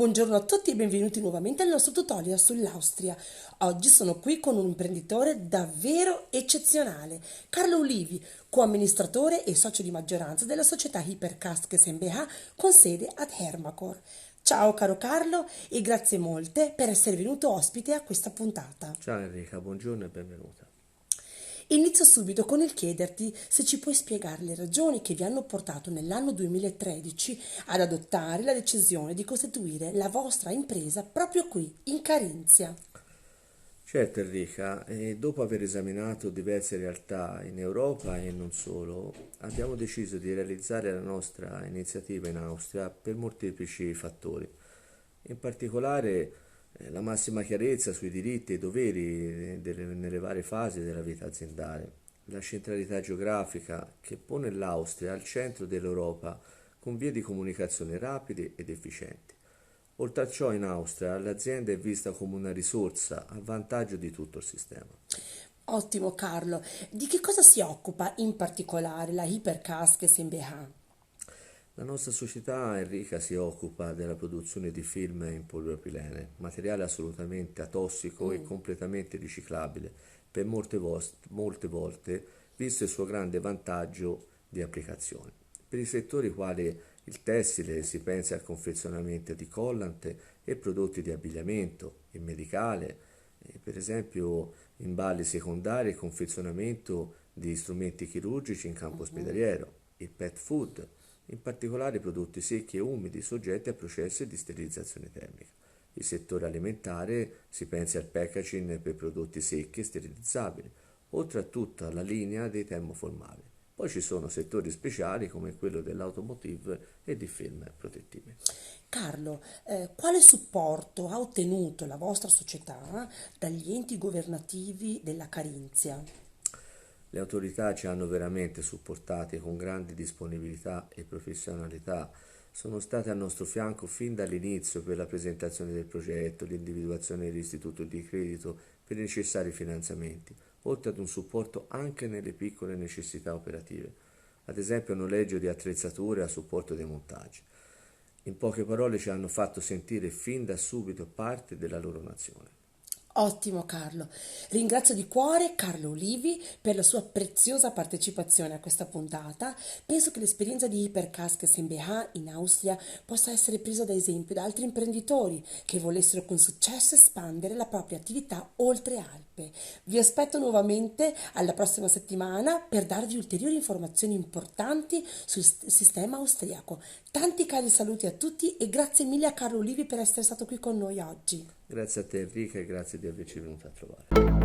Buongiorno a tutti e benvenuti nuovamente al nostro tutorial sull'Austria. Oggi sono qui con un imprenditore davvero eccezionale, Carlo Ulivi, coamministratore e socio di maggioranza della società Hypercaskes MBH con sede ad Hermakor. Ciao caro Carlo e grazie molte per essere venuto ospite a questa puntata. Ciao Enrica, buongiorno e benvenuta. Inizio subito con il chiederti se ci puoi spiegare le ragioni che vi hanno portato nell'anno 2013 ad adottare la decisione di costituire la vostra impresa proprio qui, in Carinzia. Certo Enrica, e dopo aver esaminato diverse realtà in Europa e non solo, abbiamo deciso di realizzare la nostra iniziativa in Austria per molteplici fattori. In particolare la massima chiarezza sui diritti e doveri nelle varie fasi della vita aziendale, la centralità geografica che pone l'Austria al centro dell'Europa con vie di comunicazione rapide ed efficienti. Oltre a ciò, in Austria l'azienda è vista come una risorsa a vantaggio di tutto il sistema. Ottimo Carlo, di che cosa si occupa in particolare la Hypercaskes MBH? La nostra società Enrica si occupa della produzione di film in polipropilene, materiale assolutamente atossico e completamente riciclabile, per molte volte visto il suo grande vantaggio di applicazione. Per i settori quali il tessile si pensa al confezionamento di collante e prodotti di abbigliamento, il medicale, per esempio imballi secondari e confezionamento di strumenti chirurgici in campo ospedaliero, il pet food, in particolare prodotti secchi e umidi soggetti a processi di sterilizzazione termica. Il settore alimentare si pensa al packaging per prodotti secchi e sterilizzabili, oltre a tutta la linea dei termoformali. Poi ci sono settori speciali come quello dell'automotive e di film protettivi. Carlo, quale supporto ha ottenuto la vostra società dagli enti governativi della Carinzia? Le autorità ci hanno veramente supportati con grande disponibilità e professionalità. Sono state al nostro fianco fin dall'inizio per la presentazione del progetto, l'individuazione dell'istituto di credito per i necessari finanziamenti, oltre ad un supporto anche nelle piccole necessità operative, ad esempio noleggio di attrezzature a supporto dei montaggi. In poche parole ci hanno fatto sentire fin da subito parte della loro nazione. Ottimo Carlo, ringrazio di cuore Carlo Olivi per la sua preziosa partecipazione a questa puntata. Penso che l'esperienza di Hypercaskes MBH in Austria possa essere presa da esempio da altri imprenditori che volessero con successo espandere la propria attività oltre Alpe. Vi aspetto nuovamente alla prossima settimana per darvi ulteriori informazioni importanti sul sistema austriaco. Tanti cari saluti a tutti e grazie mille a Carlo Olivi per essere stato qui con noi oggi. Grazie a te Enrica e grazie di averci venuto a trovare.